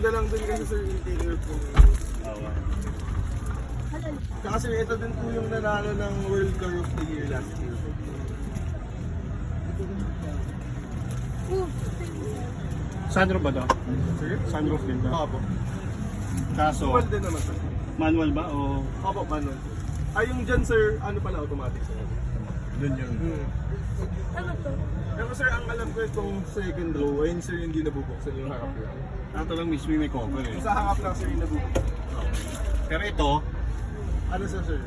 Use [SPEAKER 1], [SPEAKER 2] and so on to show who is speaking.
[SPEAKER 1] Maganda lang din kasi sir interior po.
[SPEAKER 2] Oo.
[SPEAKER 1] Kasi ito din po yung nanalo ng World Car of the Year last year.
[SPEAKER 2] Sunroof ba to?
[SPEAKER 1] Sir?
[SPEAKER 2] Sunroof din ba?
[SPEAKER 1] Opo.
[SPEAKER 2] Kaso,
[SPEAKER 1] Manual din naman sir.
[SPEAKER 2] manual ba o
[SPEAKER 1] Opo, manual. Ay, yung dyan sir, ano pala automatic sir?
[SPEAKER 2] dun yun?
[SPEAKER 3] Ano to?
[SPEAKER 1] Pero sir, ang alam ko itong second row, ayun sir, hindi nabubuksan yung harap lang.
[SPEAKER 2] Ito lang mismo yung may cover eh.
[SPEAKER 1] Yung sa harap lang sir, yung nabubuksan.
[SPEAKER 2] Pero ito,
[SPEAKER 1] Ano sir?